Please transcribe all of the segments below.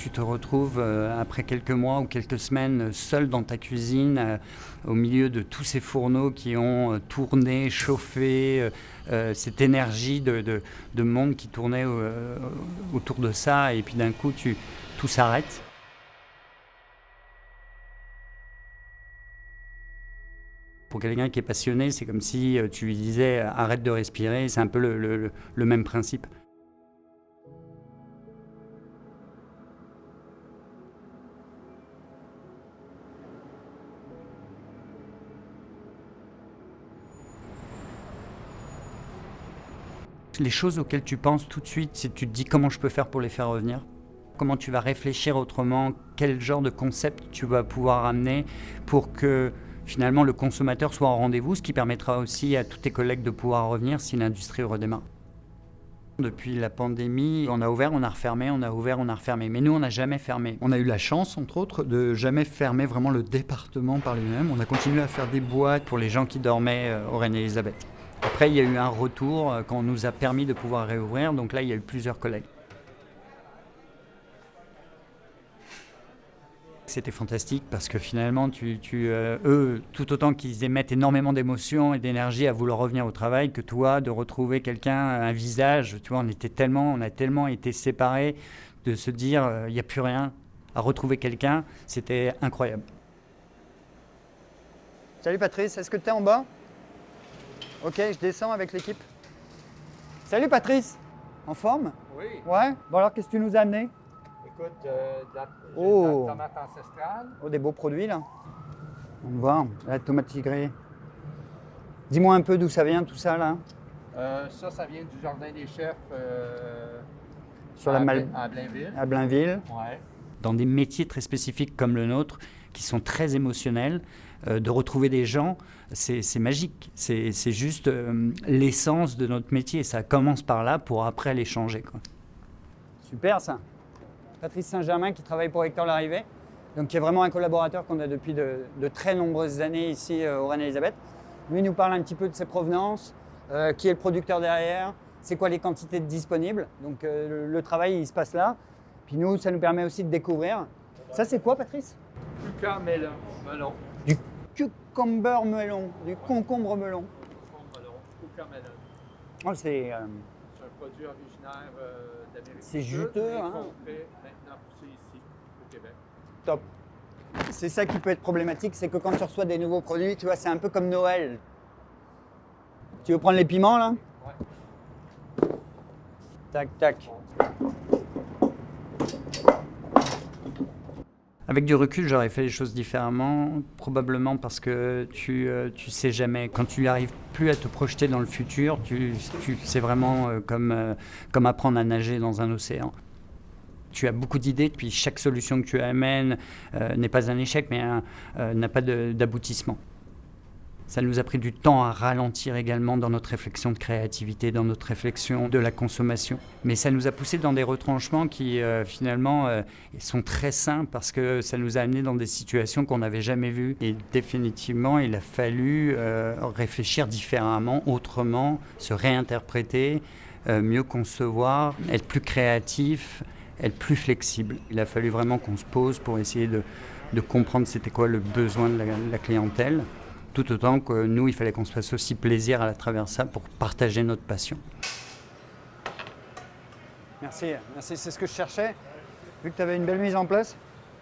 tu te retrouves après quelques mois ou quelques semaines seul dans ta cuisine, au milieu de tous ces fourneaux qui ont tourné, chauffé, cette énergie de monde qui tournait autour de ça, et puis d'un coup, tout s'arrête. Pour quelqu'un qui est passionné, c'est comme si tu lui disais arrête de respirer, c'est un peu le même principe. Les choses auxquelles tu penses tout de suite, c'est tu te dis comment je peux faire pour les faire revenir. Comment tu vas réfléchir autrement, quel genre de concept tu vas pouvoir amener pour que finalement le consommateur soit au rendez-vous, ce qui permettra aussi à tous tes collègues de pouvoir revenir si l'industrie redémarre. Depuis la pandémie, on a ouvert, on a refermé, on a ouvert, on a refermé. Mais nous, on n'a jamais fermé. On a eu la chance, entre autres, de jamais fermer vraiment le département par lui-même. On a continué à faire des boîtes pour les gens qui dormaient au Reine-Élisabeth. Après, il y a eu un retour quand on nous a permis de pouvoir réouvrir. Donc là, il y a eu plusieurs collègues. C'était fantastique parce que finalement, eux, tout autant qu'ils émettent énormément d'émotions et d'énergie à vouloir revenir au travail, que toi, de retrouver quelqu'un, un visage, tu vois, on a tellement été séparés de se dire, il n'y a plus rien, à retrouver quelqu'un, c'était incroyable. Salut Patrice, est-ce que tu es en bas? Ok, je descends avec l'équipe. Salut Patrice, en forme? Oui. Ouais. Bon alors, qu'est-ce que tu nous as amené? Écoute, j'ai Oh. de la tomate ancestrale. Oh, des beaux produits là. On voit, la tomate tigrée. Dis-moi un peu d'où ça vient tout ça là. Ça vient du Jardin des Chefs Sur la à Blainville. à Blainville. Ouais. Dans des métiers très spécifiques comme le nôtre, qui sont très émotionnels, de retrouver des gens, c'est magique. C'est juste l'essence de notre métier. Ça commence par là pour après les changer, quoi. Super ça. Patrice Saint-Germain qui travaille pour Hector Larrivé, donc qui est vraiment un collaborateur qu'on a depuis de très nombreuses années ici au Reine-Élisabeth. Lui nous parle un petit peu de ses provenances, qui est le producteur derrière, c'est quoi les quantités disponibles. Donc le travail il se passe là. Puis nous, ça nous permet aussi de découvrir. Ça c'est quoi Patrice? Cucumber melon. Du cucumber melon, du concombre melon. Cucumber melon. Oh, c'est C'est un produit originaire d'Amérique C'est du Sud, juteux, mais hein. qu'on fait maintenant pousser ici, au Québec. top. C'est ça qui peut être problématique, c'est que quand tu reçois des nouveaux produits, tu vois, c'est un peu comme Noël. Tu veux prendre les piments là? Ouais. Tac, tac. Avec du recul, j'aurais fait les choses différemment, probablement parce que tu sais jamais. Quand tu n'arrives plus à te projeter dans le futur, c'est vraiment comme apprendre à nager dans un océan. Tu as beaucoup d'idées, puis chaque solution que tu amènes n'est pas un échec, mais n'a pas d'aboutissement. Ça nous a pris du temps à ralentir également dans notre réflexion de créativité, dans notre réflexion de la consommation. Mais ça nous a poussé dans des retranchements qui finalement sont très sains parce que ça nous a amenés dans des situations qu'on n'avait jamais vues. Et définitivement, il a fallu réfléchir différemment, autrement, se réinterpréter, mieux concevoir, être plus créatif, être plus flexible. Il a fallu vraiment qu'on se pose pour essayer de comprendre c'était quoi le besoin de la clientèle. Tout autant que nous, il fallait qu'on se fasse aussi plaisir à travers ça pour partager notre passion. Merci, c'est ce que je cherchais. Vu que tu avais une belle mise en place.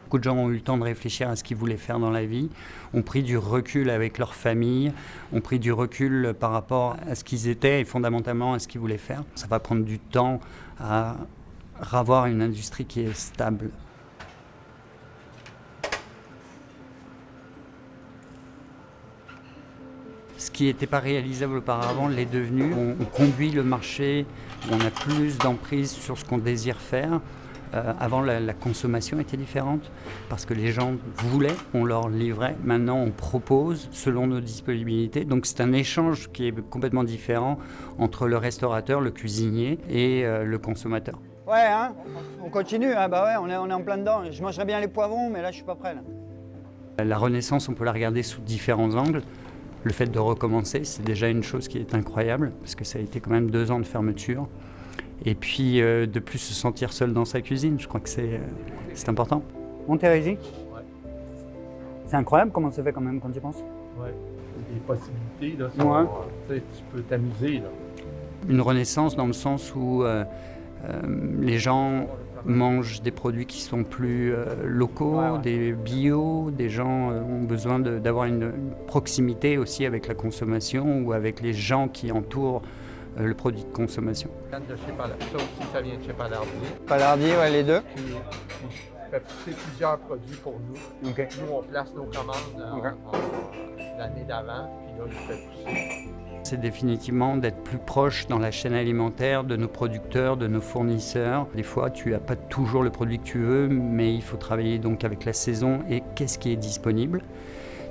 Beaucoup de gens ont eu le temps de réfléchir à ce qu'ils voulaient faire dans la vie, ont pris du recul avec leur famille, ont pris du recul par rapport à ce qu'ils étaient et fondamentalement à ce qu'ils voulaient faire. Ça va prendre du temps à avoir une industrie qui est stable. Ce qui n'était pas réalisable auparavant l'est devenu. On conduit le marché, on a plus d'emprise sur ce qu'on désire faire. Avant, la consommation était différente parce que les gens voulaient, on leur livrait. Maintenant, on propose selon nos disponibilités. Donc, c'est un échange qui est complètement différent entre le restaurateur, le cuisinier et le consommateur. Ouais, hein? On continue, hein? Bah ouais, on est en plein dedans. Je mangerais bien les poivrons, mais là, je suis pas prêt. Là. La Renaissance, on peut la regarder sous différents angles. Le fait de recommencer, c'est déjà une chose qui est incroyable, parce que ça a été quand même 2 ans de fermeture. Et puis de plus se sentir seul dans sa cuisine, je crois que c'est important. Montérégie, Ouais. c'est incroyable comment c'est fait quand même quand tu y penses. Ouais. Les possibilités, là, sont, Ouais. tu sais, tu peux t'amuser, là. Une renaissance dans le sens où les gens mangent des produits qui sont plus locaux, Ouais, ouais. des bio, des gens ont besoin d'avoir une proximité aussi avec la consommation ou avec les gens qui entourent le produit de consommation. Ça aussi, ça vient de chez Palardier. Palardier, ouais, les deux. Qui fait pousser plusieurs produits pour nous. Ok. Nous, on place nos commandes Ok. l'année d'avant, puis là, il fait pousser. C'est définitivement d'être plus proche dans la chaîne alimentaire de nos producteurs, de nos fournisseurs. Des fois, tu n'as pas toujours le produit que tu veux, mais il faut travailler donc avec la saison et qu'est-ce qui est disponible.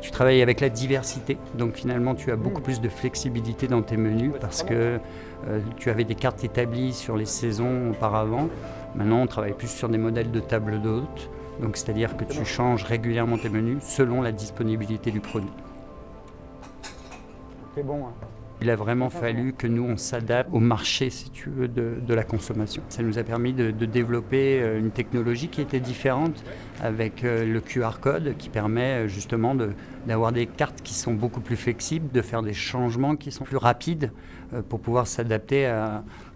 Tu travailles avec la diversité, donc finalement tu as beaucoup plus de flexibilité dans tes menus parce que tu avais des cartes établies sur les saisons auparavant. Maintenant on travaille plus sur des modèles de table d'hôte, donc c'est-à-dire que tu changes régulièrement tes menus selon la disponibilité du produit. C'est bon. Hein. Il a vraiment fallu que nous, on s'adapte au marché, si tu veux, de la consommation. Ça nous a permis de développer une technologie qui était différente avec le QR code qui permet justement d'avoir des cartes qui sont beaucoup plus flexibles, de faire des changements qui sont plus rapides pour pouvoir s'adapter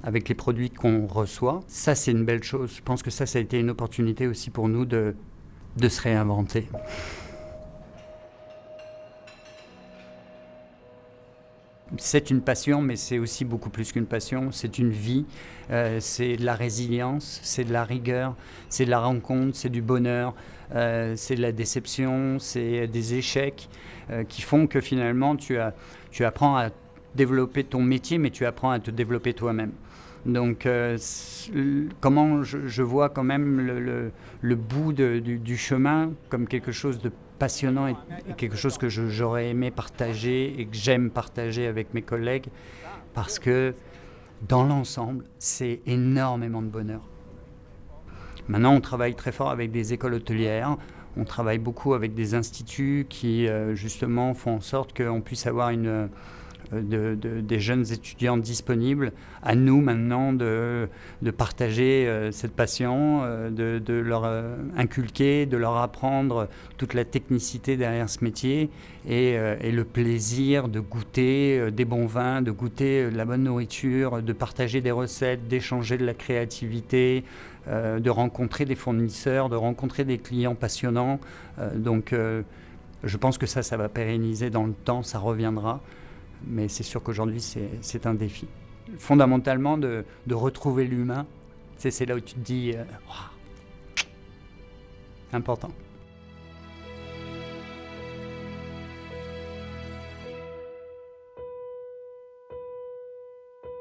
avec les produits qu'on reçoit. Ça, c'est une belle chose. Je pense que ça a été une opportunité aussi pour nous de se réinventer. C'est une passion, mais c'est aussi beaucoup plus qu'une passion. C'est une vie, c'est de la résilience, c'est de la rigueur, c'est de la rencontre, c'est du bonheur, c'est de la déception, c'est des échecs qui font que finalement tu apprends à développer ton métier, mais tu apprends à te développer toi-même. Donc, comment je vois quand même le bout du chemin comme quelque chose de passionnant et quelque chose que j'aurais aimé partager et que j'aime partager avec mes collègues parce que dans l'ensemble, c'est énormément de bonheur. Maintenant, on travaille très fort avec des écoles hôtelières, on travaille beaucoup avec des instituts qui justement font en sorte qu'on puisse avoir des jeunes étudiants disponibles, à nous maintenant de partager cette passion, de leur inculquer, de leur apprendre toute la technicité derrière ce métier et le plaisir de goûter des bons vins, de goûter de la bonne nourriture, de partager des recettes, d'échanger de la créativité, de rencontrer des fournisseurs, de rencontrer des clients passionnants. Donc je pense que ça va pérenniser dans le temps, ça reviendra. Mais c'est sûr qu'aujourd'hui, c'est un défi. Fondamentalement, de retrouver l'humain, c'est là où tu te dis, wow, important.